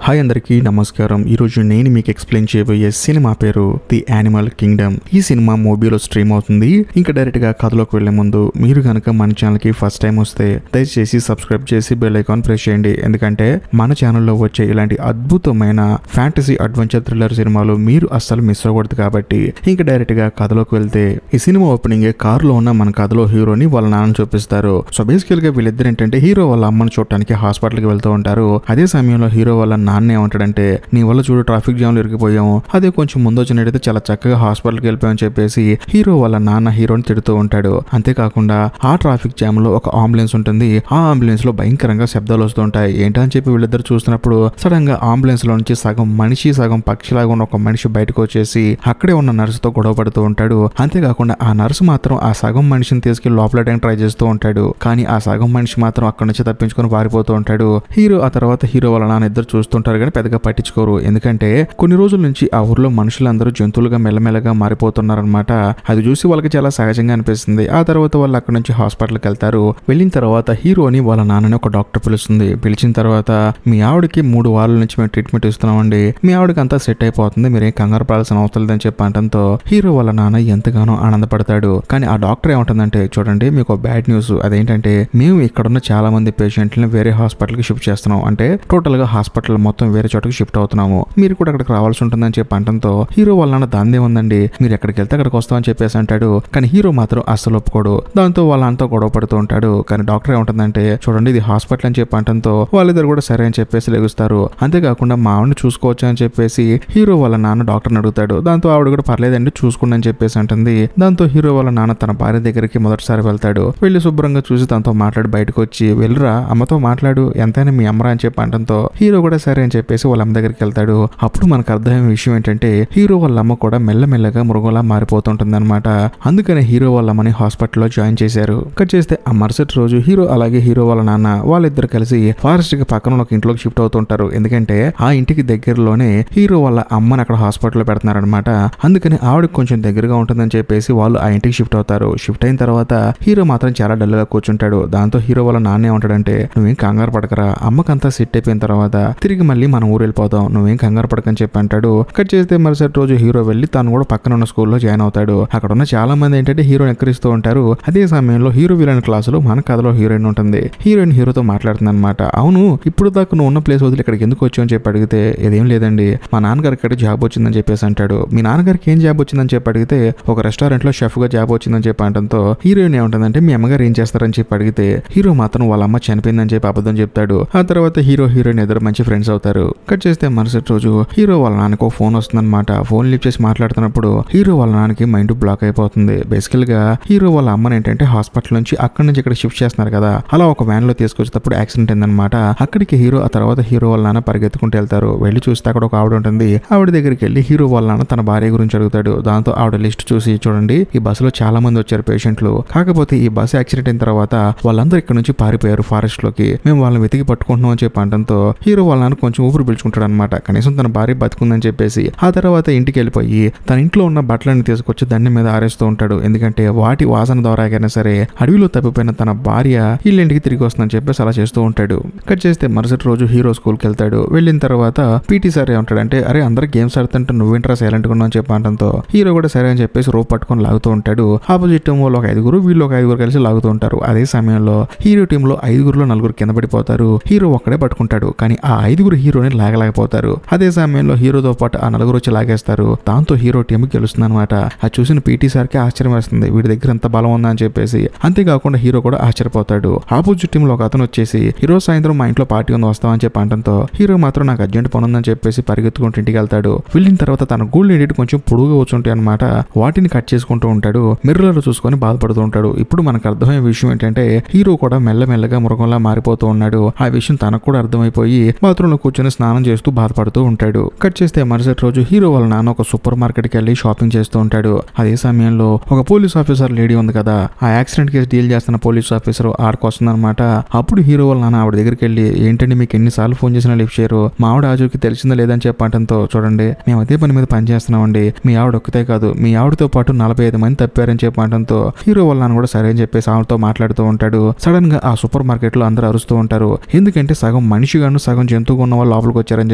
Hi అందరికీ నమస్కారం. ఈరోజు నేను మీకు ఎక్స్ప్లెయిన్ చేయబోయే సినిమా పేరు ది యానిమల్ కింగ్డమ్. ఈ సినిమా మూవీలో స్ట్రీమ్ అవుతుంది. ఇంకా డైరెక్ట్ గా కథలోకి వెళ్లే ముందు మీరు కనుక మన ఛానల్ కి ఫస్ట్ టైం వస్తే దయచేసి సబ్స్క్రైబ్ చేసి బెల్ ఐకాన్ ప్రెస్ చేయండి. ఎందుకంటే మన ఛానల్లో వచ్చే ఇలాంటి అద్భుతమైన ఫ్యాంటసీ అడ్వెంచర్ థ్రిల్లర్ సినిమాలు మీరు అస్సలు మిస్ అవ్వకూడదు. కాబట్టి ఇంకా డైరెక్ట్ గా కథలోకి వెళ్తే ఈ సినిమా ఓపెనింగ్ కారులో ఉన్న మన కథలో హీరోని వాళ్ళ నాన్న చూపిస్తారు. సో బేసికల్ గా వీళ్ళిద్దరు ఏంటంటే హీరో వాళ్ళ అమ్మని చూడటానికి హాస్పిటల్ కి వెళ్తూ ఉంటారు. అదే సమయంలో హీరో వాళ్ళ నాన్న ఏమంటాడంటే, నీ వల్ల చూడు ట్రాఫిక్ జామ్ లో ఇరికిపోయాము, అదే కొంచెం ముందు వచ్చినట్టయితే చాలా చక్కగా హాస్పిటల్కి వెళ్ళిపోయామని చెప్పేసి హీరో వాళ్ళ నాన్న హీరోని తిడుతూ ఉంటాడు. అంతేకాకుండా ఆ ట్రాఫిక్ జామ్ లో ఒక అంబులెన్స్ ఉంటుంది. ఆ అంబులెన్స్ లో భయంకరంగా శబ్దాలు వస్తూ ఉంటాయి. ఏంటని చెప్పి వీళ్ళిద్దరు చూస్తున్నప్పుడు సడన్ గా అంబులెన్స్ లో నుంచి సగం మనిషి సగం పక్షిలాగా ఉన్న ఒక మనిషి బయటకు వచ్చేసి అక్కడే ఉన్న నర్సుతో గొడవ పడుతూ ఉంటాడు. అంతేకాకుండా ఆ నర్సు మాత్రం ఆ సగం మనిషిని తీసుకెళ్లి లోపలడానికి ట్రై చేస్తూ ఉంటాడు. కానీ ఆ సగం మనిషి మాత్రం అక్కడి నుంచి తప్పించుకొని పారిపోతూ ఉంటాడు. హీరో ఆ తర్వాత హీరో వాళ్ళ నాన్న ఇద్దరు చూస్తుంటారు కానీ పెద్దగా పట్టించుకోరు. ఎందుకంటే కొన్ని రోజుల నుంచి ఆ ఊర్లో మనుషులందరూ జంతువులుగా మెల్లమెల్లగా మారిపోతున్నారనమాట. అది చూసి వాళ్ళకి చాలా సహజంగా అనిపిస్తుంది. ఆ తర్వాత వాళ్ళు అక్కడ నుంచి హాస్పిటల్కి వెళ్తారు. వెళ్ళిన తర్వాత హీరోని వాళ్ళ నాన్నని ఒక డాక్టర్ పిలుస్తుంది. పిలిచిన తర్వాత, మీ ఆవిడకి 3 వారాల నుంచి మేము ట్రీట్మెంట్ ఇస్తున్నామండి, మీ ఆవిడకి అంతా సెట్ అయిపోతుంది, మీరేం కంగారు పడాల్సిన అవసరం లేదని చెప్పి అనడంతో హీరో వాళ్ళ నాన్న ఎంతగానో ఆనందపడతాడు. కానీ ఆ డాక్టర్ ఏమంటుందంటే, చూడండి మీకు బ్యాడ్ న్యూస్, అదేంటంటే మేము ఇక్కడున్న చాలా మంది పేషెంట్లను వేరే హాస్పిటల్కి షిఫ్ట్ చేస్తున్నాం, అంటే టోటల్ గా హాస్పిటల్ మొత్తం వేరే చోటకి షిఫ్ట్ అవుతున్నాము, మీరు కూడా అక్కడికి రావాల్సి ఉంటుందని చెప్పి అనడంతో హీరో వాళ్ళ నాన్న దాందే ఉందండి, మీరు ఎక్కడికి వెళ్తే అక్కడికి వస్తామని చెప్పేసి అంటాడు. కానీ హీరో మాత్రం అస్సలు ఒప్పుకోడు. దాంతో వాళ్ళ అంతా గొడవ పడుతూ ఉంటాడు. కానీ డాక్టర్ ఏమంటుందంటే, చూడండి ఇది హాస్పిటల్ అని చెప్పి అనడంతో వాళ్ళిద్దరు కూడా సరే అని చెప్పేసి లెగుస్తారు. అంతేకాకుండా మా ఆవిడని చూసుకోవచ్చు అని చెప్పేసి హీరో వాళ్ళ నాన్న డాక్టర్ని అడుగుతాడు. దాంతో ఆవిడ కూడా పర్లేదండి చూసుకోండి అని చెప్పేసి అంటుంది. దాంతో హీరో వాళ్ళ నాన్న తన భార్య దగ్గరికి మొదటిసారి వెళ్తాడు. వెళ్ళి శుభ్రంగా చూసి తనతో మాట్లాడి బయటకు వచ్చి, వెళ్ళరా అమ్మతో మాట్లాడు, ఎంతైనా మీ అమ్మరా అని చెప్పి అనడంతో హీరో కూడా సరే అని చెప్పేసి వాళ్ళ అమ్మ దగ్గరికి వెళ్తాడు. అప్పుడు మనకు అర్థమైన విషయం ఏంటంటే, హీరో వాళ్ళ అమ్మ కూడా మెల్లమెల్లగా మృగంలా మారిపోతుంటుంది అనమాట. అందుకనే హీరో వాళ్ళ అమ్మని హాస్పిటల్లో జాయిన్ చేశారు. కట్ చేస్తే ఆ మరుసటి రోజు హీరో అలాగే హీరో వాళ్ళ నాన్న వాళ్ళిద్దరు కలిసి ఫారెస్ట్ కి పక్కన ఒక ఇంట్లోకి షిఫ్ట్ అవుతుంటారు. ఎందుకంటే ఆ ఇంటికి దగ్గరలోనే హీరో వాళ్ళ అమ్మని అక్కడ హాస్పిటల్లో పెడుతున్నారనమాట. అందుకని ఆవిడకి కొంచెం దగ్గరగా ఉంటుందని చెప్పేసి వాళ్ళు ఆ ఇంటికి షిఫ్ట్ అవుతారు. షిఫ్ట్ అయిన తర్వాత హీరో మాత్రం చాలా డల్ గా కూర్చుంటాడు. దాంతో హీరో వాళ్ళ నాన్న ఏమంటాడంటే, నువ్వేం కంగారు పడకరా, అమ్మకంతా సెట్ అయిపోయిన తర్వాత తిరిగి మళ్ళీ మనం ఊరు వెళ్ళిపోతాం, నువ్వేం కంగారు పడకని చెప్పి అంటాడు. కట్ చేస్తే మరుసటి రోజు హీరో వెళ్ళి తను కూడా పక్కన ఉన్న స్కూల్లో జాయిన్ అవుతాడు. అక్కడ ఉన్న చాలా మంది ఏంటంటే హీరోని ఎక్కరిస్తూ ఉంటారు. అదే సమయంలో హీరో విలన్ క్లాసులో మన కథలో హీరోయిన్ ఉంటుంది. హీరోయిన్ హీరోతో మాట్లాడుతుంది అనమాట. అవును, ఇప్పుడు దాకా నువ్వు ఉన్న ప్లేస్ వదిలి ఇక్కడికి ఎందుకు వచ్చావు అని చెప్పి అడిగితే, ఇదేం లేదండి మా నాన్నగారికి ఇక్కడ జాబ్ వచ్చిందని చెప్పేసి అంటాడు. మీ నాన్నగారికి ఏం జాబ్ వచ్చిందని చెప్పి అడిగితే, ఒక రెస్టారెంట్ లో షెఫ్ గా జాబ్ వచ్చిందని చెప్పి అనడంతో హీరోయిన్ ఏమంటుందంటే, మీ అమ్మగారు ఏం చేస్తారని చెప్పి అడిగితే హీరో మాత్రం వాళ్ళ అమ్మ చనిపోయిందని చెప్పి అబద్ధం చెప్తాడు. ఆ తర్వాత హీరో హీరోయిన్ ఇద్దరు మంచి ఫ్రెండ్స్ అవుతారు. కట్ చేస్తే మరుసటి రోజు హీరో వాళ్ళ నాన్నకు ఒక ఫోన్ వస్తుందన్నమాట. ఫోన్ లిఫ్ట్ చేసి మాట్లాడుతున్నప్పుడు హీరో వాళ్ళ నాన్నకి మైండ్ బ్లాక్ అయిపోతుంది. బేసికల్ గా హీరో వాళ్ళ అమ్మని ఏంటంటే హాస్పిటల్ నుంచి అక్కడి నుంచి ఇక్కడ షిఫ్ట్ చేస్తున్నారు కదా, అలా ఒక వ్యాన్ లో తీసుకొచ్చేటప్పుడు యాక్సిడెంట్ అయిందనమాట. అక్కడికి హీరో ఆ తర్వాత హీరో వాళ్ళ నాన్న పరిగెత్తుకుంటూ వెళ్తారు. వెళ్ళి చూస్తే అక్కడ ఒక ఆవిడ ఉంటుంది. ఆవిడ దగ్గరికి వెళ్ళి హీరో వాళ్ళ నాన్న తన భార్య గురించి అడుగుతాడు. దాంతో ఆవిడ లిస్ట్ చూసి, చూడండి ఈ బస్సులో చాలా మంది వచ్చారు పేషెంట్లు, కాకపోతే ఈ బస్సు యాక్సిడెంట్ అయిన తర్వాత వాళ్ళందరూ ఇక్కడ నుంచి పారిపోయారు ఫారెస్ట్ లోకి, మేము వాళ్ళని వెతికి పట్టుకుంటున్నాం అని చెప్పి అనడంతో హీరో వాళ్ళ నాన్న కొంచెం ఊపిరి పీల్చుకుంటాడు అనమాట. కనీసం తన భార్య బతుకుందని చెప్పేసి. ఆ తర్వాత ఇంటికి వెళ్ళిపోయి తన ఇంట్లో ఉన్న బట్టలన్నీ తీసుకొచ్చి దండం మీద ఆరేస్తూ ఉంటాడు. ఎందుకంటే వాటి వాసన ద్వారా అయినా సరే అడవిలో తప్పిపోయిన తన భార్య ఇల్లింటికి తిరిగి వస్తుందని చెప్పేసి అలా చేస్తూ ఉంటాడు. కట్ చేస్తే మరుసటి రోజు హీరో స్కూల్కి వెళ్తాడు. వెళ్ళిన తర్వాత పీటీ సార్ ఏమంటాడంటే, అరే అందరూ గేమ్స్ ఆడుతుంటే నువ్వేంట్రా సైలెంట్ గా ఉన్నావు అని చెప్పి అనడంతో హీరో కూడా సరే అని చెప్పేసి రోప్ పట్టుకొని లాగుతూ ఉంటాడు. ఆపోజిట్ టీమ్ వాళ్ళు ఒక 5 వీళ్ళు ఒక 5 కలిసి లాగుతూ ఉంటారు. అదే సమయంలో హీరో టీమ్ లో 5లో 4 కింద పడిపోతారు. హీరో ఒక్కడే పట్టుకుంటాడు. కానీ ఆ 5 హీరోని లాగలేకపోతారు. అదే సమయంలో హీరోతో పాటు ఆ 4 వచ్చి లాగేస్తారు. దాంతో హీరో టీం గెలుస్తుంది అనమాట. అది చూసిన పీటీ సార్ కి ఆశ్చర్యం వేస్తుంది, వీడి దగ్గర ఎంత బలం ఉందా అని చెప్పేసి. అంతేకాకుండా హీరో కూడా ఆశ్చర్యపోతాడు. ఆపోజిట్ టీమ్ లో ఒక అతను వచ్చేసి, హీరో సాయంత్రం మా ఇంట్లో పార్టీ ఉంది వస్తామని చెప్పి అనడంతో హీరో మాత్రం నాకు అర్జెంట్ పని ఉందని చెప్పేసి పరిగెత్తుకుంటూ ఇంటికి వెళ్తాడు. వెళ్ళిన తర్వాత తన గోల్డ్ ఎడిట్ కొంచెం పొడుగుగా వచ్చుంటాయి అనమాట. వాటిని కట్ చేసుకుంటూ ఉంటాడు. మిర్రర్ లో చూసుకొని బాధపడుతూ ఉంటాడు. ఇప్పుడు మనకు అర్థమయ్యే విషయం ఏంటంటే, హీరో కూడా మెల్లమెల్లగా మృగంలా మారిపోతూ ఉన్నాడు. ఆ విషయం తనకు కూడా అర్థమైపోయి బాత్రూమ్ లో కూర్చొని స్నానం చేస్తూ బాధపడుతూ ఉంటాడు. కట్ చేస్తే మరుసటి రోజు హీరో వాళ్ళ నాన్న ఒక సూపర్ మార్కెట్ కి వెళ్ళి షాపింగ్ చేస్తూ ఉంటాడు. అదే సమయంలో ఒక పోలీస్ ఆఫీసర్ లేడీ ఉంది కదా, ఆ యాక్సిడెంట్ కేసు డీల్ చేస్తున్న పోలీస్ ఆఫీసర్ ఆడికి వస్తుందన్నమాట. అప్పుడు హీరో వాళ్ళ నాన్న ఆవిడ దగ్గరికి వెళ్ళి, ఏంటంటే మీకు ఎన్నిసార్లు ఫోన్ చేసినా లిఫ్ట్ చేయరు, మా ఆవిడ ఆజుకి తెలిసిందా లేదని చెప్పడంతో, చూడండి మేము అదే పని మీద పని చేస్తున్నామండి, మీ ఆవిడ ఒక్కతే కాదు మీ ఆవిడతో పాటు 45 మంది తప్పారని చెప్పడంతో హీరో వాళ్ళ నాన్న కూడా సరే అని చెప్పేసి ఆవిడతో మాట్లాడుతూ ఉంటాడు. సడన్ గా ఆ సూపర్ మార్కెట్ లో అందరూ అరుస్తూ ఉంటారు. ఎందుకంటే సగం మనిషిగాను సగం జంతువుగా ఉన్న వాళ్ళు లోపలికి వచ్చారని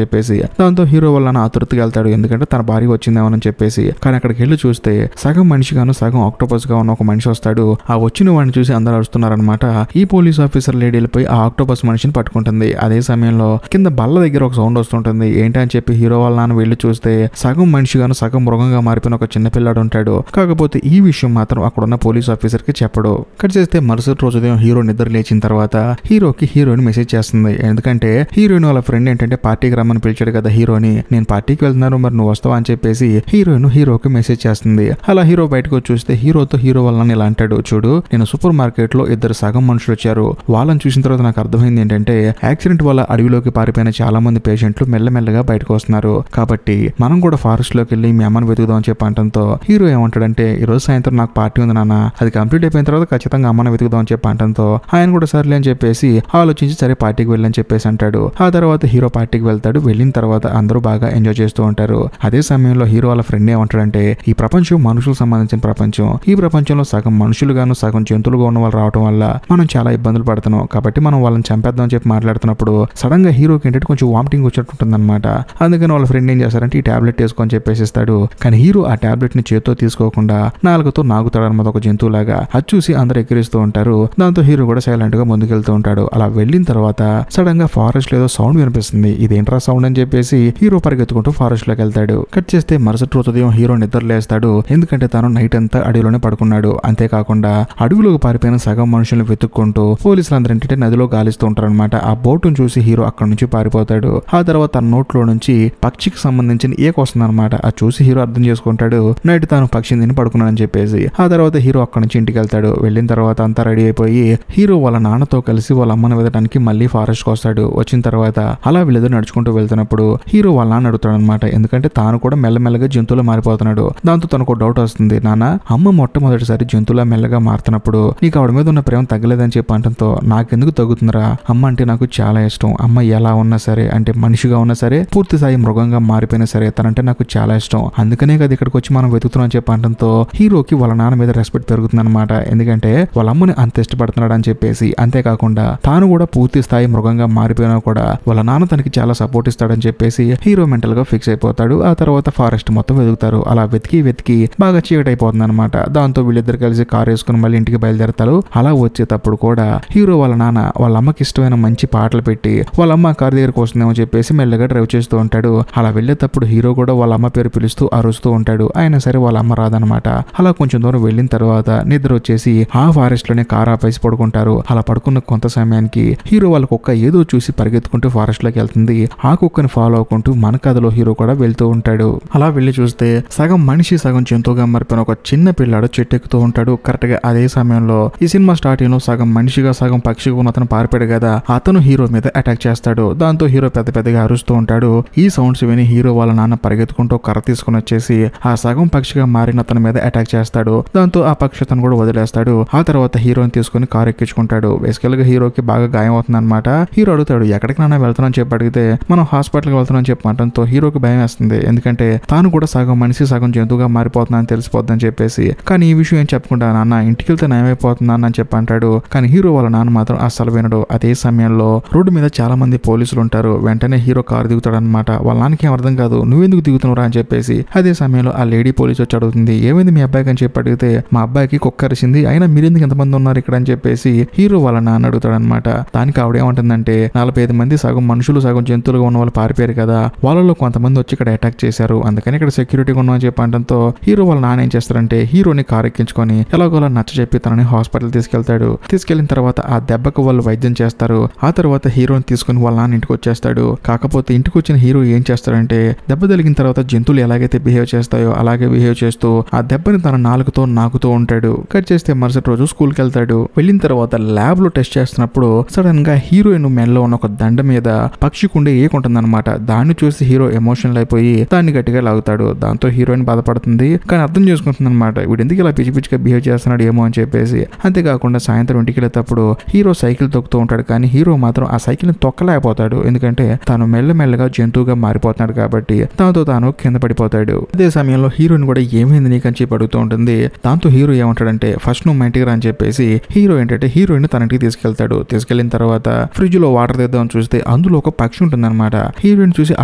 చెప్పేసి. దాంతో హీరో వాళ్ళ ఆతృతగా వెళ్తాడు, ఎందుకంటే తన భార్య వచ్చిందేమోనని చెప్పేసి. కానీ అక్కడికి వెళ్ళి చూస్తే సగం మనిషిగాను సగం ఆక్టోపస్ గా ఉన్న ఒక మనిషి వస్తాడు. ఆ వచ్చిన వాడిని చూసి అందరూ అరుస్తున్నారనమాట. ఈ పోలీస్ ఆఫీసర్ లేడీ వెళ్ళిపోయి ఆ ఆక్టోపస్ మనిషిని పట్టుకుంటుంది. అదే సమయంలో కింద బల్ల దగ్గర ఒక సౌండ్ వస్తుంటుంది. ఏంటని చెప్పి హీరో వాళ్ళ నాన్న వెళ్ళి చూస్తే సగం మనిషిగాను సగం మృగంగా మారిపోయిన ఒక చిన్న పిల్లాడు ఉంటాడు. కాకపోతే ఈ విషయం మాత్రం అక్కడున్న పోలీస్ ఆఫీసర్ కి చెప్పడు. కట్ చేస్తే మరుసటి రోజు ఉదయం హీరో నిద్ర లేచిన తర్వాత హీరోకి హీరోయిన్ మెసేజ్ చేస్తుంది. ఎందుకంటే హీరోయిన్ వాళ్ళ ఫ్రెండ్ ఏంటంటే పార్టీకి రమ్మని పిలిచాడు కదా హీరోని, నేను పార్టీకి వెళ్తున్నాను మరి నువ్వు వస్తావా అని చెప్పేసి హీరోయిన్ హీరోకి మెసేజ్ చేస్తుంది. అలా హీరో బయటకు చూస్తే హీరోతో హీరో వాళ్ళని ఇలా అంటాడు, చూడు నేను సూపర్ మార్కెట్ లో ఇద్దరు సగం మనుషులు వచ్చారు. వాళ్ళని చూసిన తర్వాత నాకు అర్థమైంది ఏంటంటే యాక్సిడెంట్ వల్ల అడవిలోకి పారిపోయిన చాలా మంది పేషెంట్లు మెల్లమెల్లగా బయటకు వస్తున్నారు. కాబట్టి మనం కూడా ఫారెస్ట్ లోకి వెళ్ళి మీ అమ్మని వెతుకుదాం అని చెప్పి అంటంతో హీరో ఏమంటాడంటే ఈ రోజు సాయంత్రం నాకు పార్టీ ఉంది నాన్న, అది కంప్లీట్ అయిపోయిన తర్వాత ఖచ్చితంగా అమ్మని వెతుకుదాం అని చెప్పి అంటంతో ఆయన కూడా సర్లే అని చెప్పేసి ఆలోచించి సరే పార్టీకి వెళ్ళని చెప్పేసి అంటాడు. ఆ తర్వాత హీరో పార్టీకి వెళ్తాడు. వెళ్ళిన తర్వాత అందరూ బాగా ఎంజాయ్ చేస్తూ ఉంటారు. అదే సమయంలో హీరో వాళ్ళ ఫ్రెండ్ ఏమంటాడంటే ఈ ప్రపంచం మనుషులకు సంబంధించిన ప్రపంచం, ఈ ప్రపంచంలో సగం మనుషులుగాను సగం జంతువులుగా ఉన్న వాళ్ళు రావడం వల్ల మనం చాలా ఇబ్బందులు పడుతున్నాం, కాబట్టి మనం వాళ్ళని చంపేద్దాం అని చెప్పి మాట్లాడుతున్నప్పుడు సడన్ గా హీరోకి ఏంటంటే కొంచెం వామిటింగ్ వచ్చినట్టుంటుంది అనమాట. అందుకని వాళ్ళ ఫ్రెండ్ ఏం చేస్తారంటే ఈ టాబ్లెట్ వేసుకొని చెప్పేసి ఇస్తాడు. కానీ హీరో ఆ టాబ్లెట్ ని చేతితో తీసుకోకుండా నాలుగుతో నాగుతాడు అనమాట ఒక జంతువులాగా. అది చూసి అందరూ ఎక్కిరిస్తూ ఉంటారు. దాంతో హీరో కూడా సైలెంట్ గా ముందుకెళ్తూ ఉంటాడు. అలా వెళ్ళిన తర్వాత సడన్ గా ఫారెస్ట్ లో ఏదో సౌండ్ వినిపిస్తుంది. ఇదేంట్రా సౌండ్ అని చెప్పేసి హీరో పరిగెత్తుకుంటూ ఫారెస్ట్ లోకి వెళ్తాడు. కట్ చేస్తే మరుసటి రోజు ఉదయం హీరో నిద్ర లేస్తాడు. ఎందుకంటే తను నైట్ అంతా అడవిలోనే పడుకున్నాడు. అంతేకాకుండా అడవిలోకి పారిపోయిన సగం మనుషులను వెతుక్కుంటూ పోలీసులందరూ ఏంటంటే నదిలో గాలిస్తూ ఉంటారనమాట. ఆ బోటును చూసి హీరో అక్కడి నుంచి పారిపోతాడు. ఆ తర్వాత తన నోట్లో నుంచి పక్షికి సంబంధించిన ఏక వస్తుంది అనమాట. అది చూసి హీరో అర్థం చేసుకుంటాడు నైట్ తాను పక్షిని తిని పడుకున్నాడని చెప్పేసి. ఆ తర్వాత హీరో అక్కడి నుంచి ఇంటికి వెళ్తాడు. వెళ్ళిన తర్వాత అంతా రెడీ అయిపోయి హీరో వాళ్ళ నాన్నతో కలిసి వాళ్ళ అమ్మని వెతడానికి మళ్ళీ ఫారెస్ట్ కి వస్తాడు. వచ్చిన తర్వాత అలా వీళ్ళిద్దరు నడుచుకుంటూ వెళ్తున్నప్పుడు హీరో వాళ్ళ నాన్న అడుగుతాడు అనమాట, ఎందుకంటే తాను కూడా మెల్లమెల్లగా జంతువులో మారిపోతున్నాడు. దాంతో తనకు డౌట్ వస్తుంది, నాన్న అమ్మ మొట్టమొదటిసారి జంతువులా మెల్లగా మారుతున్నప్పుడు నీకు ఆవిడ మీద ఉన్న ప్రేమ తగ్గలేదని చెప్పి అంటంతో నాకెందుకు తగ్గుతుందిరా, అమ్మ అంటే నాకు చాలా ఇష్టం, అమ్మ ఎలా ఉన్నా సరే అంటే మనిషిగా ఉన్నా సరే పూర్తి స్థాయి మృగంగా మారిపోయినా సరే తనంటే నాకు చాలా ఇష్టం, అందుకనే కదా ఇక్కడికి వచ్చి మనం వెతుకుతున్నాం అని చెప్పి అంటంతో హీరోకి వాళ్ళ నాన్న మీద రెస్పెక్ట్ పెరుగుతుంది అనమాట. ఎందుకంటే వాళ్ళ అమ్మని అంత ఇష్టపడుతున్నాడు అని చెప్పేసి. అంతేకాకుండా తాను కూడా పూర్తి స్థాయి మృగంగా మారిపోయినా కూడా వాళ్ళ నాన్న తనకి చాలా సపోర్ట్ ఇస్తాడని చెప్పేసి హీరో మెంటల్ గా ఫిక్స్ అయిపోతాడు. ఆ తర్వాత ఫారెస్ట్ మొత్తం వెతుకుతారు. అలా వెతికి బాగా చీకటి అయిపోతుంది అనమాట. దాంతో వీళ్ళిద్దరు కలిసి కారు వేసుకుని మళ్ళీ ఇంటికి బయలుదేరతారు. అలా వచ్చేటప్పుడు కూడా హీరో వాళ్ళ నాన్న వాళ్ళ అమ్మకి ఇష్టమైన మంచి పాటలు పెట్టి వాళ్ళ అమ్మ కారు దగ్గరకు వస్తుందేమో చెప్పేసి మెల్లగా డ్రైవ్ చేస్తూ ఉంటాడు. అలా వెళ్ళేటప్పుడు హీరో కూడా వాళ్ళ అమ్మ పేరు పిలుస్తూ అరుస్తూ ఉంటాడు. అయినా సరే వాళ్ళ అమ్మ రాదనమాట. అలా కొంచెం దూరం వెళ్ళిన తర్వాత నిద్ర వచ్చేసి ఆ ఫారెస్ట్ లోనే కారు ఆపేసి పడుకుంటారు. అలా పడుకున్న కొంత సమయానికి హీరో వాళ్ళ కుక్క ఏదో చూసి పరిగెత్తుకుంటూ ఫారెస్ట్ లోకి వెళ్తుంది. ఆ కుక్కని ఫాలో అవ్వకుంటూ మన కథలో హీరో కూడా వెళ్తూ ఉంటాడు. అలా వెళ్ళి చూస్తే సగం మనిషి సగం జంతువుగా మారిపోయిన ఒక చిన్న పిల్లాడు చెట్టు ఎక్కుతూ ఉంటాడు. కరెక్ట్ గా అదే సమయంలో ఈ సినిమా స్టార్టింగ్ లో సగం మనిషిగా సగం పక్షిగా ఉన్న అతను పారిపోయాడు కదా, అతను హీరో మీద అటాక్ చేస్తాడు. దాంతో హీరో పెద్దగా అరుస్తూ ఉంటాడు. ఈ సౌండ్స్ విని హీరో వాళ్ళ నాన్న పరిగెత్తుకుంటూ కర్ర తీసుకుని వచ్చేసి ఆ సగం పక్షిగా మారిన అతని మీద అటాక్ చేస్తాడు. దాంతో ఆ పక్షి అతను కూడా వదిలేస్తాడు. ఆ తర్వాత హీరోని తీసుకుని కారు ఎక్కించుకుంటాడు. బేసికల్ గా హీరోకి బాగా గాయం అవుతుంది అనమాట. హీరో అడుగుతాడు ఎక్కడికి నాన్న వెళ్తున్నాను చెప్పి అడిగితే మనం హాస్పిటల్కి వెళ్తున్నాం చెప్పమంటంతో హీరోకి భయం వేస్తుంది. ఎందుకంటే తాను కూడా సగం మనిషి సగం జంతువుగా మారిపోతుందని తెలిసిపోద్దని చెప్పేసి. కానీ ఈ విషయం ఏం చెప్పకుండా నాన్న ఇంటికి వెళ్తే నయమైపోతుంది అని చెప్పి అంటాడు. కానీ హీరో వాళ్ళ నాన్న మాత్రం అస్సలు వినడు. అదే సమయంలో రోడ్డు మీద చాలా మంది పోలీసులు ఉంటారు. వెంటనే హీరో కారు దిగుతాడు అనమాట. వాళ్ళ నాన్నకి ఏం అర్థం కాదు, నువ్వెందుకు దిగుతున్నావురా అని చెప్పేసి. అదే సమయంలో ఆ లేడీ పోలీస్ వచ్చి అడుగుతుంది ఏమైంది మీ అబ్బాయికి అని చెప్పి అడిగితే మా అబ్బాయికి కుక్క అరిసింది, అయినా మీరెందుకు ఎంతమంది ఉన్నారు ఇక్కడ అని చెప్పేసి హీరో వాళ్ళ నాన్న అడుగుతాడు అనమాట. దానికి ఆవిడ ఏమంటుందంటే 45 మంది సగం మనుషులు సగం జంతువులుగా ఉన్న వాళ్ళు పారిపోయారు కదా, వాళ్ళలో కొంతమంది వచ్చి ఇక్కడ అటాక్ చేశారు, అందుకని ఇక్కడ సెక్యూరిటీగా ఉన్నామని చెప్పి అంటంతో హీరో వాళ్ళ నాన్న ఏం చేస్తారంటే హీరోని కారు ఎక్కించుకొని ఎలాగోలా నచ్చ చెప్పి తనని హాస్పిటల్ తీసుకెళ్తాడు. తీసుకెళ్లిన తర్వాత ఆ దెబ్బకు వాళ్ళు వైద్యం చేస్తారు. ఆ తర్వాత హీరోని తీసుకుని వాళ్ళ నాన్న ఇంటికి వచ్చేస్తాడు. కాకపోతే ఇంటికి వచ్చిన హీరో ఏం చేస్తాడంటే దెబ్బ తగిలిన తర్వాత జంతువులు ఎలాగైతే బిహేవ్ చేస్తాయో అలాగే బిహేవ్ చేస్తూ ఆ దెబ్బని తన నాలుగుతో నాకుతూ ఉంటాడు. కట్ చేస్తే మరుసటి రోజు స్కూల్కి వెళ్తాడు. వెళ్ళిన తర్వాత ల్యాబ్ లో టెస్ట్ చేస్తున్నప్పుడు సడన్ గా హీరోయిన్ మెల్లో ఉన్న ఒక దండ మీద పక్షికి ఉండే ఏకుంటుందన్నమాట. దాన్ని చూసి హీరో ఎమోషనల్ అయిపోయి దాన్ని గట్టిగా లాగుతాడు. దాంతో హీరోయిన్ బాధపడుతుంది. కానీ అర్థం చేసుకుంటుంది అనమాట వీడు ఎందుకు ఇలా పిచ్చిగా బిహేవ్ చేస్తున్నాడు ఏమో అని చెప్పేసి. అంతేకాకుండా సాయంత్రం ఇంటికి వెళ్ళేటప్పుడు హీరో సైకిల్ తొక్కుతూ ఉంటాడు. కానీ హీరో మాత్రం ఆ సైకిల్ ని తొక్కలేకపోతాడు. ఎందుకంటే తాను మెల్లమెల్లగా జంతువుగా మారిపోతున్నాడు కాబట్టి. దాంతో తాను కింద పడిపోతాడు. అదే సమయంలో హీరోయిన్ కూడా ఏమైంది నీకు అని చెప్పి అడుగుతూ ఉంటుంది. దాంతో హీరో ఏమంటాడంటే ఫస్ట్ నువ్వు మా ఇంటికి రా అని చెప్పేసి హీరో ఏంటంటే హీరోయిన్ తన ఇంటికి తీసుకెళ్తాడు. తీసుకెళ్లిన తర్వాత ఫ్రిడ్జ్ లో వాటర్ తెద్దామని చూస్తే అందులో ఒక ఒక పక్షి ఉంటుందన్నమాట. హీరోయిన్ చూసి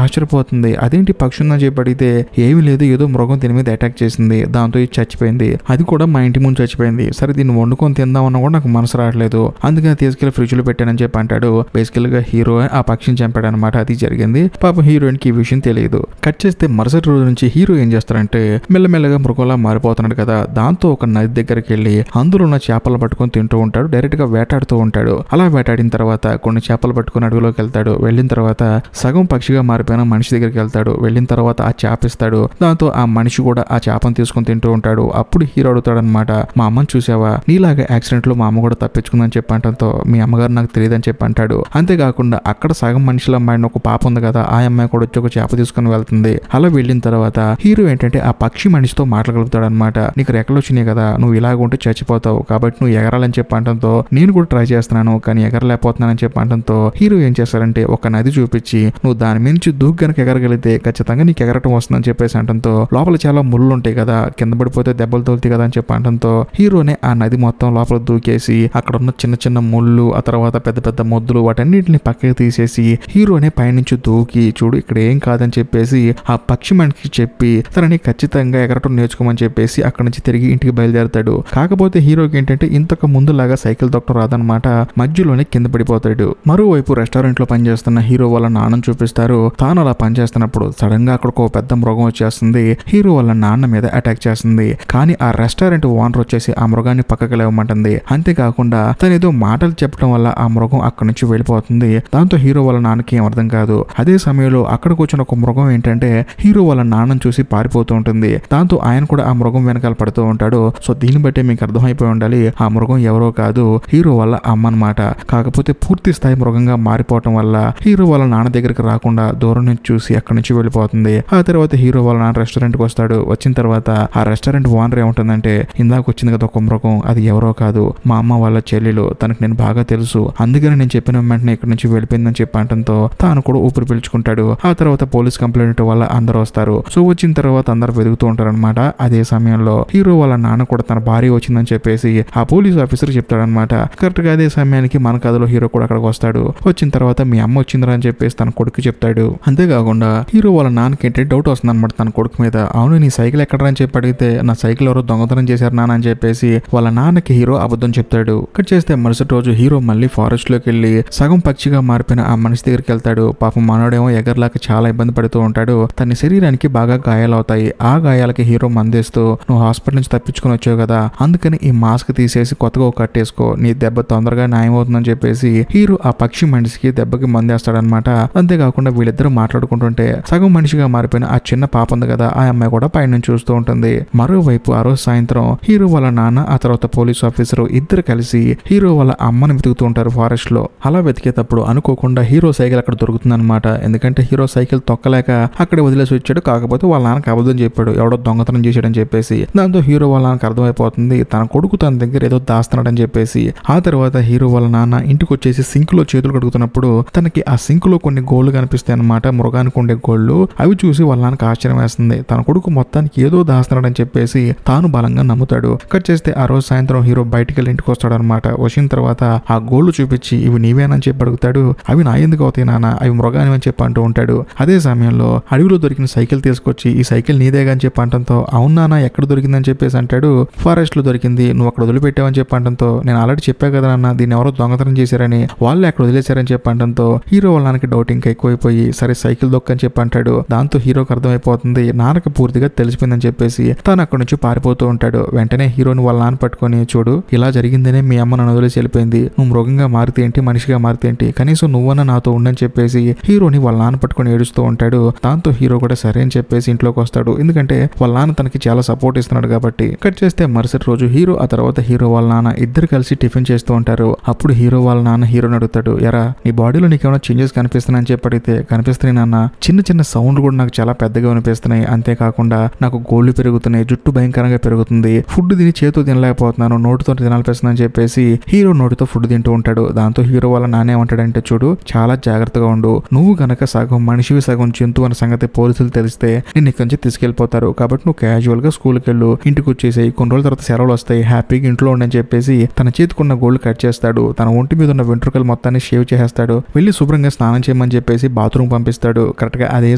ఆశ్చర్యపోతుంది. అదేంటి పక్షి ఉందని చెప్పి అడిగితే ఏమీ లేదు, ఏదో మృగం దీని మీద అటాక్ చేసింది, దాంతో ఇది చచ్చిపోయింది, అది కూడా మా ఇంటి ముందు చచ్చిపోయింది. సరే దీన్ని వండుకొని తిందామన్నా కూడా నాకు మనసు రావట్లేదు, అందుకని తీసుకెళ్లి ఫ్రిడ్జ్ లో పెట్టానని చెప్పి అంటాడు. బేసికల్ గా హీరో ఆ పక్షిని చంపాడు అనమాట. అది జరిగింది. పాప హీరోయిన్ కి ఈ విషయం తెలియదు. కట్ చేస్తే మరుసటి రోజు నుంచి హీరో ఏం చేస్తారంటే మెల్లమెల్లగా మృగంలా మారిపోతున్నాడు కదా, దాంతో ఒక నది దగ్గరికి వెళ్ళి అందులో ఉన్న చేపలు పట్టుకొని తింటూ ఉంటాడు. డైరెక్ట్ గా వేటాడుతూ ఉంటాడు. అలా వేటాడిన తర్వాత కొన్ని చేపలు పట్టుకుని అడవిలోకి వెళ్తాడు. వెళ్ళిన తర్వాత సగం పక్షిగా మారిపోయిన మనిషి దగ్గరికి వెళ్తాడు. వెళ్ళిన తర్వాత ఆ చేప ఇస్తాడు. దాంతో ఆ మనిషి కూడా ఆ చేపను తీసుకొని తింటూ ఉంటాడు. అప్పుడు హీరో అడుగుతాడు అనమాట, మా అమ్మని చూసావా, నీలాగా యాక్సిడెంట్ లో మా అమ్మ కూడా తప్పించుకుందని చెప్పి అంటంతో మీ అమ్మగారు నాకు తెలియదని చెప్పి అంటాడు. అంతేకాకుండా అక్కడ సగం మనుషుల అమ్మాయిని ఒక పాప ఉంది కదా, ఆ అమ్మాయి కూడా వచ్చి ఒక చేప తీసుకుని వెళ్తుంది. అలా వెళ్ళిన తర్వాత హీరో ఏంటంటే ఆ పక్షి మనిషితో మాట్లాడగలుగుతాడు అనమాట. నీకు రెక్కలు వచ్చినాయి కదా, నువ్వు ఇలాగ ఉంటే చచ్చిపోతావు, కాబట్టి నువ్వు ఎగరాలని చెప్పి అంటంతో నేను కూడా ట్రై చేస్తున్నాను కానీ ఎగరలేకపోతున్నానని చెప్పి అంటంతో హీరో ఏం చేస్తారంటే ఒక నది చూపించి నువ్వు దాని మించి దూకి గనక ఎగరగలిగితే ఖచ్చితంగా నీకు ఎగరటం వస్తుందని చెప్పేసి అంటంతో లోపల చాలా ముళ్ళు ఉంటాయి కదా, కింద పడిపోతే దెబ్బలు తోలుతాయి కదా అని చెప్పి అంటంతో హీరోనే ఆ నది మొత్తం లోపల దూకేసి అక్కడ ఉన్న చిన్న చిన్న ముళ్ళు, ఆ తర్వాత పెద్ద పెద్ద మొద్దులు వాటన్నిటిని పక్కకి తీసేసి హీరోనే పైనుంచి దూకి చూడు ఇక్కడ ఏం కాదని చెప్పేసి ఆ పక్షి మనిషికి చెప్పి తనని ఖచ్చితంగా ఎగరటం నేర్చుకోమని చెప్పేసి అక్కడ నుంచి తిరిగి ఇంటికి బయలుదేరతాడు. కాకపోతే హీరోకి ఏంటంటే ఇంతకు ముందులాగా సైకిల్ తొక్కడం రాదనమాట, మధ్యలోనే కింద పడిపోతాడు. మరోవైపు రెస్టారెంట్ లో పనిచేస్తున్న హీరో వాళ్ళ నాన్నను చూపిస్తారు. తాను అలా పనిచేస్తున్నప్పుడు సడన్ గా అక్కడికి ఒక పెద్ద మృగం వచ్చేస్తుంది. హీరో వాళ్ళ నాన్న మీద అటాక్ చేస్తుంది. కానీ ఆ రెస్టారెంట్ ఓనర్ వచ్చేసి ఆ మృగాన్ని పక్కకి లేవమంటుంది. అంతేకాకుండా తను ఏదో మాటలు చెప్పడం వల్ల ఆ మృగం అక్కడి నుంచి వెళ్ళిపోతుంది. దాంతో హీరో వాళ్ళ నాన్నకి ఏం అర్థం కాదు. అదే సమయంలో అక్కడికి వచ్చిన ఒక మృగం ఏంటంటే హీరో వాళ్ళ నాన్నను చూసి పారిపోతూ ఉంటుంది. దాంతో ఆయన కూడా ఆ మృగం వెనకాల పడుతూ ఉంటాడు. సో దీన్ని బట్టి మీకు అర్థమైపోయి ఉండాలి ఆ మృగం ఎవరో కాదు, హీరో వాళ్ళ అమ్మ అనమాట. కాకపోతే పూర్తి స్థాయి మృగంగా మారిపోవటం వల్ల హీరో వాళ్ళ నాన్న దగ్గరికి రాకుండా దూరం నుంచి చూసి అక్కడి నుంచి వెళ్ళిపోతుంది. ఆ తర్వాత హీరో వాళ్ళ నాన్న రెస్టారెంట్ కి వస్తాడు. వచ్చిన తర్వాత ఆ రెస్టారెంట్ ఓనర్ ఏముంటుందంటే ఇందాక వచ్చింది కదా ఒక మృగం, అది ఎవరో కాదు మా అమ్మ వాళ్ళ చెల్లెలు, తనకు నేను బాగా తెలుసు, అందుకని నేను చెప్పిన వెంటనే ఇక్కడి నుంచి వెళ్ళిపోయిందని చెప్పి అంటంతో తాను కూడా ఊపిరి పీల్చుకుంటాడు. ఆ తర్వాత పోలీస్ కంప్లైంట్ వల్ల అందరూ వస్తారు. సో వచ్చిన తర్వాత అందరు వెతుకుతూ ఉంటారు అనమాట. అదే సమయంలో హీరో వాళ్ళ నాన్న కూడా తన భార్య వచ్చిందని చెప్పేసి ఆ పోలీస్ ఆఫీసర్ చెప్తాడనమాట. కరెక్ట్ గా అదే సమయానికి మన కథలో హీరో కూడా అక్కడికి వస్తాడు. వచ్చిన తర్వాత మీ అమ్మ వచ్చిందిరా అని చెప్పేసి తన కొడుకు చెప్తాడు. అంతేకాకుండా హీరో వాళ్ళ నాన్నకి ఏంటంటే డౌట్ వస్తుంది అనమాట తన కొడుకు మీద. అవును నీ సైకిల్ ఎక్కడరా అని చెప్పి అడిగితే నా సైకిల్ ఎవరో దొంగతనం చేశారు నాన్న అని చెప్పేసి వాళ్ళ నాన్నకి హీరో అబద్ధం చెప్తాడు. కట్ చేస్తే మరుసటి రోజు హీరో మళ్ళీ ఫారెస్ట్ లోకి వెళ్ళి సగం పక్షిగా మారిపోయిన ఆ మనిషి దగ్గరికి వెళ్తాడు. పాపం మనోడేమో ఎగరలాక చాలా ఇబ్బంది పడుతూ ఉంటాడు. తన శరీరానికి బాగా గాయాలవుతాయి. ఆ గాయాలకి హీరో మందేస్తూ నువ్వు హాస్పిటల్ నుంచి తప్పించుకుని వచ్చావు కదా, అందుకని ఈ మాస్క్ తీసేసి కొత్తగా ఒక కట్టేసుకో, నీ దెబ్బ తొందరగా న్యాయం అవుతుందని చెప్పేసి హీరో ఆ పక్షి మనిషికి దెబ్బకి మందేస్తాడనమాట. అంతేకాకుండా వీళ్ళిద్దరూ మాట్లాడుకుంటుంటే సగం మనిషిగా మారిపోయిన ఆ చిన్న పాప ఉంది కదా, ఆ అమ్మాయి కూడా పైనుంచి చూస్తూ ఉంటుంది. మరోవైపు ఆ రోజు సాయంత్రం హీరో వాళ్ళ నాన్న ఆ తర్వాత పోలీస్ ఆఫీసర్ ఇద్దరు కలిసి హీరో వాళ్ళ అమ్మని వెతుకుతూ ఉంటారు ఫారెస్ట్ లో. అలా వెతికేటప్పుడు అనుకోకుండా హీరో సైకిల్ అక్కడ దొరుకుతుంది అనమాట. ఎందుకంటే హీరో సైకిల్ తొక్కలేక అక్కడే వదిలేసి వచ్చాడు. కాకపోతే వాళ్ళ నాన్నకి అబద్ధం చెప్పాడు ఎవడో దొంగతనం చేశాడని చెప్పేసి. దాంతో హీరో వాళ్ళ నాన్నకి అర్థమైపోతుంది తన కొడుకు తన దగ్గర ఏదో దాస్తున్నాడని చెప్పేసి. ఆ తర్వాత హీరో వాళ్ళ నాన్న ఇంటికి వచ్చేసి సింక్ లో చేతులు కడుగుతున్నప్పుడు తనకి ఆ సింక్ లో కొన్ని గోళ్లు కనిపిస్తాయి అనమాట, మృగానికి ఉండే గోళ్లు. అవి చూసి వాళ్ళ నాన్నకి ఆశ్చర్యం వేస్తుంది. తన కొడుకు మొత్తానికి ఏదో దాస్తున్నాడని చెప్పేసి తాను బలంగా నమ్ముతాడు. కట్ చేస్తే ఆ రోజు సాయంత్రం హీరో బయటికి వెళ్ళి ఇంటికి వస్తాడు అనమాట. వచ్చిన తర్వాత ఆ గోళ్లు చూపించి ఇవి నీవేనని చెప్పి అడుగుతాడు. అవి నా ఎందుకు అవుతాయి నాన్న, అవి మృగాని అని చెప్పి అంటూ ఉంటాడు. అదే సమయంలో అడవిలో దొరికిన సైకిల్ తీసుకొచ్చి ఈ సైకిల్ నీదేగా అని చెప్పి అంటంతో అవునా ఎక్కడ దొరికిందని చెప్పేసి అంటాడు. ఫారెస్ట్ లో దొరికింది, నువ్వు అక్కడ వదిలిపెట్టావని చెప్పి అంటంతో నేను ఆల్రెడీ చెప్పా కదా నాన్న దీన్ని ఎవరో దొంగతనం చేశారని, వాళ్ళు అక్కడ వదిలేశారని చెప్పి అంటంతో హీరో వాళ్ళ నాన్నకి డౌట్ ఇంకా ఎక్కువైపోయి సరే సైకిల్ దొక్కని చెప్పి అంటాడు. దాంతో హీరోకి అర్థమైపోతుంది నాన్నకి పూర్తిగా తెలిసిపోయిందని చెప్పేసి తాను అక్కడ నుంచి పారిపోతూ ఉంటాడు. వెంటనే హీరోని వాళ్ళ నాన్న పట్టుకొని చూడు ఇలా జరిగిందనే మీ అమ్మ నన్ను వదిలేసి వెళ్ళిపోయింది, నువ్వు మృగంగా మారితే ఏంటి మనిషిగా మారితే ఏంటి, కనీసం నువ్వన్నా నాతో ఉండని చెప్పేసి హీరోని వాళ్ళ నాన్న పట్టుకొని ఏడుస్తూ ఉంటాడు. దాంతో హీరో కూడా సరే అని చెప్పేసి ఇంట్లోకి వస్తాడు. ఎందుకంటే వాళ్ళ నాన్న తనకి చాలా సపోర్ట్ ఇస్తున్నాడు కాబట్టి. కట్ చేస్తే మరుసటి రోజు హీరో ఆ తర్వాత హీరో వాళ్ళ నాన్న ఇద్దరు కలిసి టిఫిన్ చేస్తూ ఉంటారు. అప్పుడు హీరో వాళ్ళ నాన్న హీరోని అడుగుతాడు, ఎరా నీ బాడీలో నీకేమైనా చేంజెస్ కనిపిస్తున్నాయని చెప్పి అడిగితే కనిపిస్తున్నాయి నాన్న, చిన్న చిన్న సౌండ్లు కూడా నాకు చాలా పెద్దగా వినిపిస్తున్నాయి, అంతేకాకుండా నాకు గోళ్లు పెరుగుతున్నాయి, జుట్టు భయంకరంగా పెరుగుతుంది, ఫుడ్ తిని చేతితో తినలేకపోతున్నాను, నోటితో తినాలనిపిస్తుంది అని చెప్పేసి హీరో నోటితో ఫుడ్ తింటూ ఉంటాడు. దాంతో హీరో వాళ్ళ నాన్న ఏమంటాడంటే చూడు చాలా జాగ్రత్తగా ఉండు, నువ్వు గనక సగం మనిషివి సగం జంతువు అనే సంగతి పోలీసులు తెలిస్తే నేను ఇక్కడి నుంచి తీసుకెళ్లిపోతారు, కాబట్టి నువ్వు క్యాజువల్ గా స్కూల్కి వెళ్ళు, ఇంటికి వచ్చేసి కొన్ని రోజుల తర్వాత సెలవులు వస్తాయి, హ్యాపీగా ఇంట్లో ఉండని చెప్పేసి తన చేతికున్న గోల్డ్ కట్ చేస్తాడు. తన ఒంటి మీద ఉన్న వెంట్రుకలు మొత్తాన్ని షేవ్ చేసేస్తాడు. వెళ్ళి శుభ్రంగా శుభ్రంగా స్నానం చేయమని చెప్పేసి బాత్రూమ్ పంపిస్తాడు. కరెక్ట్ గా అదే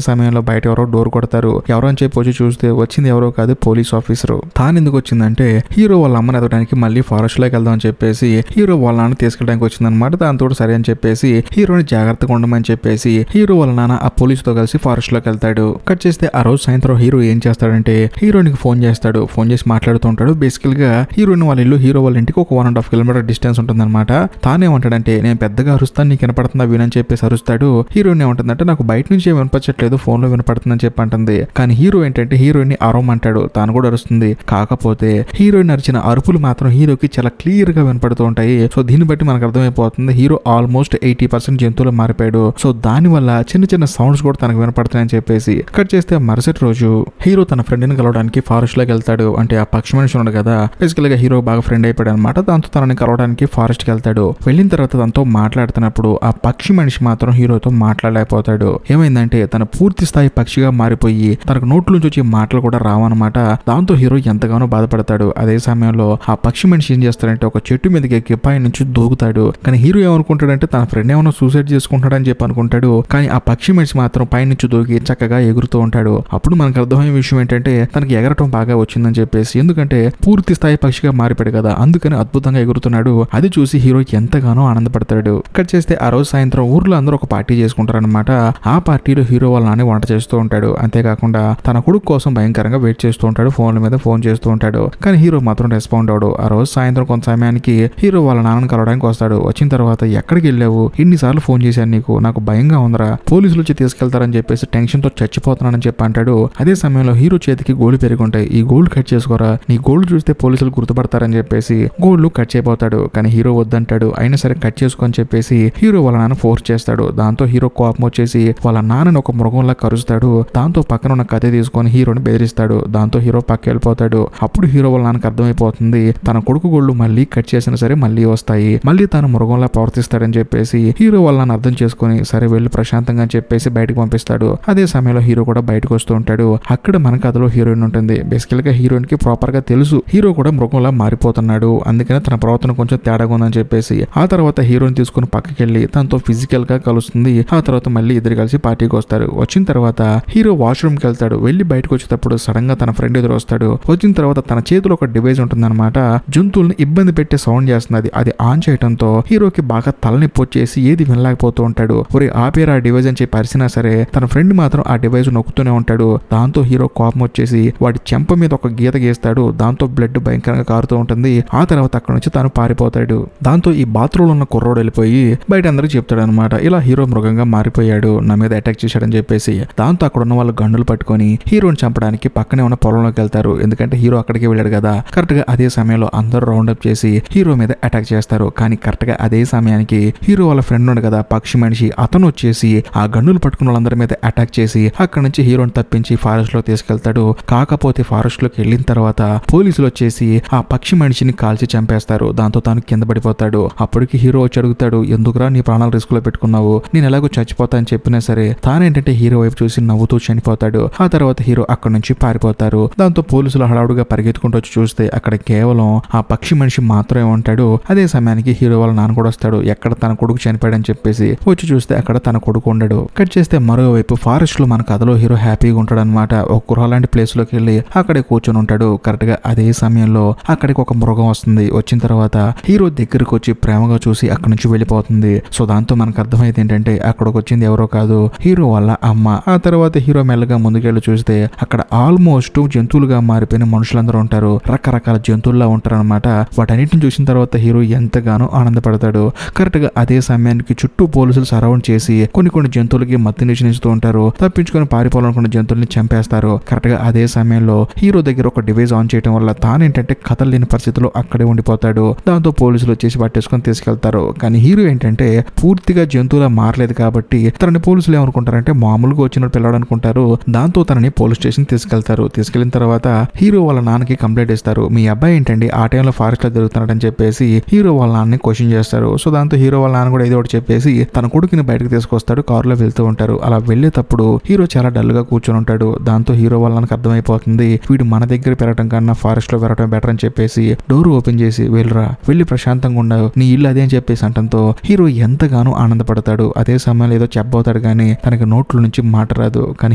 సమయంలో బయట ఎవరో డోర్ కొడతారు. ఎవరో అని చెప్పి వచ్చి చూస్తే వచ్చింది ఎవరో కాదు, పోలీస్ ఆఫీసరు. తాను ఎందుకు వచ్చిందంటే హీరో వాళ్ళ అమ్మని ఎదగడానికి మళ్ళీ ఫారెస్ట్ లోకి వెళ్దాం అని చెప్పేసి హీరో వాళ్ళ నాన్న తీసుకెళ్ళడానికి వచ్చిందనమాట. దాంతో సరే అని చెప్పేసి హీరోని జాగ్రత్తగా ఉండమని చెప్పేసి హీరో వాళ్ళ నాన్న ఆ పోలీస్ తో కలిసి ఫారెస్ట్ లోకి వెళ్తాడు. కట్ చేస్తే ఆ రోజు సాయంత్రం హీరో ఏం చేస్తాడంటే హీరోయిన్కి ఫోన్ చేస్తాడు. ఫోన్ చేసి మాట్లాడుతూ ఉంటాడు. బేసికల్ గా హీరోయిన్ వాళ్ళ ఇల్లు హీరో వాళ్ళ ఇంటికి ఒక 1.5 కిలోమీటర్ డిస్టెన్స్ ఉంటుందన్నమాట. తానేమంటాడంటే నేను పెద్దగా అరుస్తాను, నీకు వినపడుతుందా వినని చెప్పేసి అరుస్తాడు. హీరోయిన్ ఏమంటుందంటే నాకు బయట నుంచి ఏం వినపచ్చట్లేదు, ఫోన్ లో వినపడుతుందని చెప్పి అంటుంది. కానీ హీరో ఏంటంటే హీరోయిన్ ని అరవమంటాడు. తాను కూడా అరుస్తుంది. కాకపోతే హీరోయిన్ అరిచిన అరుపులు మాత్రం హీరోకి చాలా క్లియర్ గా వినపడుతూ ఉంటాయి. సో దీన్ని బట్టి మనకు అర్థమైపోతుంది హీరో ఆల్మోస్ట్ 80% జంతువులు మారిపోయాడు. సో దాని వల్ల చిన్న చిన్న సౌండ్స్ కూడా తనకు వినపడుతున్నాయని చెప్పేసి కట్ చేస్తే మరుసటి రోజు హీరో తన ఫ్రెండ్ ని కలవడానికి ఫారెస్ట్ లోకి వెళ్తాడు. అంటే ఆ పక్షి మనిషి ఉన్నాడు కదా, బేసికల్ గా హీరో బాగా ఫ్రెండ్ అయిపోయాడు అనమాట. దాంతో తనని కలవడానికి ఫారెస్ట్ కి వెళ్తాడు. వెళ్ళిన తర్వాత తనతో మాట్లాడుతున్నప్పుడు ఆ పక్షి మనిషి మాత్రం హీరోతో మాట్లాడలేకపోతాడు. ఏమైందంటే తన పూర్తి స్థాయి పక్షిగా మారిపోయి తనకు నోట్ల నుంచి వచ్చే మాటలు కూడా రావన్నమాట. దాంతో హీరో ఎంతగానో బాధపడతాడు. అదే సమయంలో ఆ పక్షి మనిషి ఏం చేస్తాడంటే ఒక చెట్టు మీదకి ఎక్కి పై నుంచి దూకుతాడు. కానీ హీరో ఏమనుకుంటాడంటే తన ఫ్రెండ్ ఏమైనా సూసైడ్ చేసుకుంటాడని చెప్పి అనుకుంటాడు. కానీ ఆ పక్షి మనిషి మాత్రం పై నుంచి దూకి చక్కగా ఎగురుతూ ఉంటాడు. అప్పుడు మనకు అర్థమయ్యే విషయం ఏంటంటే తనకి ఎగరటం బాగా వచ్చిందని చెప్పేసి, ఎందుకంటే పూర్తి స్థాయి పక్షిగా మారిపోయాడు కదా, అందుకని అద్భుతంగా ఎగురుతున్నాడు. అది చూసి హీరో ఎంతగానో ఆనందపడతాడు. కట్ చేస్తే ఆ రోజు సాయంత్రం ఊర్లో అందరూ ఒక పార్టీ చేసుకుంటారనమాట. ఆ పార్టీలో హీరో వాళ్ళ నాన్న వంట చేస్తూ ఉంటాడు. అంతేకాకుండా తన కొడుకు కోసం భయంకరంగా వెయిట్ చేస్తూ ఉంటాడు. ఫోన్ల మీద ఫోన్ చేస్తూ ఉంటాడు. కానీ హీరో మాత్రం రెస్పాండ్ అవడు. ఆ రోజు సాయంత్రం కొంత సమయానికి హీరో వాళ్ళ నాన్నని కలవడానికి వస్తాడు. వచ్చిన తర్వాత ఎక్కడికి వెళ్ళావు, ఇన్నిసార్లు ఫోన్ చేశాను నీకు, నాకు భయంగా ఉందరా, పోలీసులు వచ్చి తీసుకెళ్తారని చెప్పేసి టెన్షన్ తో చచ్చిపోతున్నానని చెప్పి అంటాడు. అదే సమయంలో హీరో చేతికి గోల్డ్ పెరుగుంటాయి. ఈ గోల్డ్ కట్ చేసుకోరా, నీ గోల్డ్ చూస్తే పోలీసులు గుర్తుపడతారని చెప్పేసి గోల్డ్ కట్ చేయబోతాడు. కానీ హీరో వద్దంటాడు. అయినా సరే కట్ చేసుకొని చెప్పేసి హీరో వాళ్ళ నాన్న ఫోర్స్ చేస్తాడు. దాంతో హీరో కోపం వచ్చేసి వాళ్ళ నాన్నని ఒక మృగంలా కరుస్తాడు. దాంతో పక్కన ఉన్న కత్తి తీసుకొని హీరోని బెదిరిస్తాడు. దాంతో హీరో పక్క వెళ్ళిపోతాడు. అప్పుడు హీరో వాళ్ళ నాన్నకి అర్థమైపోతుంది తన కొడుకు గోళ్ళు మళ్ళీ కట్ చేసినా సరే మళ్ళీ వస్తాయి, మళ్ళీ తాను మృగంలా ప్రవర్తిస్తాడని చెప్పేసి హీరో వాళ్ళ నాన్న అర్థం చేసుకుని సరే వెళ్ళి ప్రశాంతంగా చెప్పేసి బయటకు పంపిస్తాడు. అదే సమయంలో హీరో కూడా బయటకు వస్తూ ఉంటాడు. అక్కడ మన కథలో హీరోయిన్ ఉంటుంది. బేసికల్ గా హీరోయిన్ కి ప్రాపర్ గా తెలుసు హీరో కూడా మృగంలా మారిపోతున్నాడు, అందుకనే తన ప్రవర్తన కొంచెం తేడాగా ఉందని చెప్పేసి ఆ తర్వాత హీరోని తీసుకుని పక్కకి వెళ్ళి తనతో ఫిజికల్ గా కలుస్తుంది. ఆ తర్వాత మళ్ళీ ఇద్దరు కలిసి పార్టీకి వస్తారు. వచ్చిన తర్వాత హీరో వాష్రూమ్ కి వెళ్తాడు. వెళ్ళి బయటకు వచ్చేటప్పుడు సడన్ గా తన ఫ్రెండ్ ఎదురు వస్తాడు. వచ్చిన తర్వాత తన చేతిలో ఒక డివైస్ ఉంటుందన్నమాట. జంతువుల్ని ఇబ్బంది పెట్టే సౌండ్ చేస్తుంది. అది ఆన్ చేయడంతో హీరోకి బాగా తలనొప్పి వచ్చేసి ఏది వినలేకపోతూ ఉంటాడు. ఒరే ఆపేరా ఆ డివైస్ అని చెప్పి అరిసినా సరే తన ఫ్రెండ్ మాత్రం ఆ డివైస్ నొక్కుతూనే ఉంటాడు. దాంతో హీరో కోపం వచ్చేసి వాడి చెంప మీద ఒక గీత గీస్తాడు. దాంతో బ్లడ్ భయంకరంగా కారుతూ ఉంటుంది. ఆ తర్వాత అక్కడ నుంచి తాను పారిపోతాడు. దాంతో ఈ బాత్రూమ్ ఉన్న కుర్రోడు వెళ్ళిపోయి బయట అందరికి చెప్తాడు అనమాట, ఇలా హీరో మృగంగా మారిపోయాడు, నా మీద అటాక్ చేశాడని చెప్పేసి. దాంతో అక్కడ ఉన్న వాళ్ళు గన్నులు పట్టుకొని హీరోని చంపడానికి పక్కనే ఉన్న పొలంలోకి వెళ్తారు. ఎందుకంటే హీరో అక్కడికి వెళ్ళాడు కదా. కరెక్ట్ గా అదే సమయంలో అందరూ రౌండ్ అప్ చేసి హీరో మీద అటాక్ చేస్తారు. కానీ కరెక్ట్ గా అదే సమయానికి హీరో వాళ్ళ ఫ్రెండ్ ఉన్నాడు కదా పక్షి మనిషి, అతను వచ్చేసి ఆ గన్నులు పట్టుకున్న వాళ్ళందరి మీద అటాక్ చేసి అక్కడ నుంచి హీరోని తప్పించి ఫారెస్ట్ లో తీసుకెళ్తాడు. కాకపోతే ఫారెస్ట్ లోకి వెళ్ళిన తర్వాత పోలీసులు వచ్చేసి ఆ పక్షి మనిషిని కాల్చి చంపేస్తారు. దాంతో తాను కింద పడిపోతాడు. అప్పటికి హీరో వచ్చి అడుగుతాడు, ఎందుకురా నీ ప్రాణాలు రిస్క్ లో పెట్టుకున్నావు, నేను ఎలాగో చచ్చిపోతా అని చెప్పినా సరే తానేంటంటే హీరో వైపు చూసి నవ్వుతూ చనిపోతాడు. ఆ తర్వాత హీరో అక్కడ నుంచి పారిపోతారు. దాంతో పోలీసులు హడావుడిగా పరిగెత్తుకుంటూ వచ్చి చూస్తే అక్కడ కేవలం ఆ పక్షి మనిషి మాత్రమే ఉంటాడు. అదే సమయానికి హీరో వాళ్ళ నాన్న కూడా వస్తాడు. ఎక్కడ తన కొడుకు చనిపోయాడని చెప్పేసి వచ్చి చూస్తే అక్కడ తన కొడుకు ఉండడు. కట్ చేస్తే మరోవైపు ఫారెస్ట్ లో మన కథలో హీరో హ్యాపీగా ఉంటాడు అనమాట. ఒక గృహ లాంటి ప్లేస్ లోకి వెళ్ళి అక్కడే కూర్చొని ఉంటాడు. కరెక్ట్ గా అదే సమయంలో అక్కడికి ఒక మృగం వస్తుంది. వచ్చిన తర్వాత హీరో దగ్గరకు వచ్చి ప్రేమగా చూసి అక్కడి నుంచి వెళ్ళిపోతుంది. సో దాంతో మనకు అర్థమైంది ఏంటంటే అక్కడికి వచ్చింది ఎవరో కాదు, హీరో వాళ్ళ అమ్మ. ఆ తర్వాత హీరో మెల్లగా ముందుకెళ్ళి చూస్తే అక్కడ ఆల్మోస్ట్ జంతువులుగా మారిపోయిన మనుషులందరూ ఉంటారు. రకరకాల జంతువుల్లా ఉంటారు అనమాట. వాటన్నిటిని చూసిన తర్వాత హీరో ఎంతగానో ఆనందపడతాడు. కరెక్ట్ గా అదే సమయానికి చుట్టూ పోలీసులు సరౌండ్ చేసి కొన్ని జంతువులకి మత్తినిస్తూ ఉంటారు. తప్పించుకొని పారిపోవాలనుకున్న జంతువుల్ని చంపేస్తారు. కరెక్ట్ గా అదే సమయంలో హీరో దగ్గర ఒక డివైస్ ఆన్ చేయడం వల్ల తానేంటంటే కథలేని పరిస్థితిలో అక్కడే ఉండిపోతాడు. దాంతో పోలీసులు వచ్చేసి పట్టేసుకొని తీసుకెళ్తారు. కానీ హీరో ఏంటంటే పూర్తిగా జంతువులా మారలేదు కాబట్టి తనని పోలీసులు ఏమనుకుంటారంటే మామూలుగా వచ్చిన పిల్లడు అనుకుంటారు. దాంతో తనని పోలీస్ స్టేషన్ తీసుకెళ్తారు. తీసుకెళ్లిన తర్వాత హీరో వాళ్ళ నాన్నకి కంప్లైంట్ ఇస్తారు. మీ అబ్బాయి ఏంటండి ఆ టైంలో ఫారెస్ట్ లో తిరుగుతున్నాడని చెప్పేసి హీరో వాళ్ళ నాన్నని క్వశ్చన్ చేస్తారు. సో దాంతో హీరో వాళ్ళ నాన్న కూడా ఏదో ఒకటి చెప్పేసి తన కొడుకుని బయటకు తీసుకొస్తాడు. కారులో వెళ్తూ ఉంటారు. అలా వెళ్లేటప్పుడు హీరో చాలా డల్ గా కూర్చొని ఉంటాడు. దాంతో హీరో వాళ్ళ నాన్నకి అర్థమైపోతుంది వీడు మన దగ్గర పెరగటం కన్నా ఫారెస్ట్ లో పెరగటం బెటర్ అని చెప్పేసి డోర్ ఓపెన్ చేసి వెళ్ళరా, వెళ్ళి ప్రశాంతంగా ఉండవు, నీ ఇల్లు అదే అని చెప్పేసి అంటంతో హీరో ఎంతగానో ఆనందపడతాడు. బాధపడతాడు. అదే సమయంలో ఏదో చెప్పబోతాడు కానీ తనకి నోట్ల నుంచి మాట రాదు. కానీ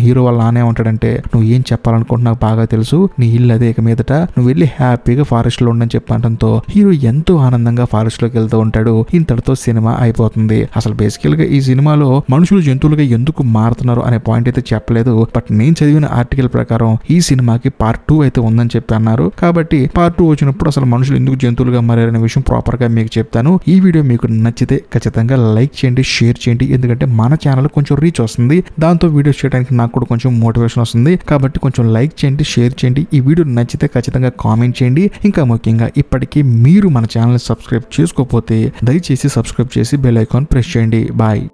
హీరో వాళ్ళ నానే ఉంటాడంటే నువ్వు ఏం చెప్పాలనుకుంటున్నా నాకు బాగా తెలుసు, నీ ఇల్లు అదే, ఇక మీదట నువ్వు వెళ్ళి హ్యాపీగా ఫారెస్ట్ లో ఉండని చెప్పడంతో హీరో ఎంతో ఆనందంగా ఫారెస్ట్ లోకి వెళ్తూ ఉంటాడు. ఇంతటితో సినిమా అయిపోతుంది. అసలు బేసికల్ గా ఈ సినిమాలో మనుషులు జంతువులుగా ఎందుకు మారుతున్నారు అనే పాయింట్ అయితే చెప్పలేదు. బట్ నేను చదివిన ఆర్టికల్ ప్రకారం ఈ సినిమాకి పార్ట్ 2 అయితే ఉందని చెప్పి అన్నారు. కాబట్టి పార్ట్ 2 వచ్చినప్పుడు అసలు మనుషులు ఎందుకు జంతువులుగా మారారనే విషయం ప్రాపర్ గా మీకు చెప్తాను. ఈ వీడియో మీకు నచ్చితే ఖచ్చితంగా లైక్ చేయండి, షేర్ చేయండి. ఎందుకంటే మన ఛానల్ కొంచెం రీచ్ వస్తుంది. దాంతో వీడియోస్ చేయడానికి నాకు కూడా కొంచెం మోటివేషన్ వస్తుంది. కాబట్టి కొంచెం లైక్ చేయండి, షేర్ చేయండి. ఈ వీడియో నచ్చితే ఖచ్చితంగా కామెంట్ చేయండి. ఇంకా ముఖ్యంగా ఇప్పటికీ మీరు మన ఛానల్ సబ్స్క్రైబ్ చేసుకోకపోతే దయచేసి సబ్స్క్రైబ్ చేసి బెల్ ఐకాన్ ప్రెస్ చేయండి. బాయ్.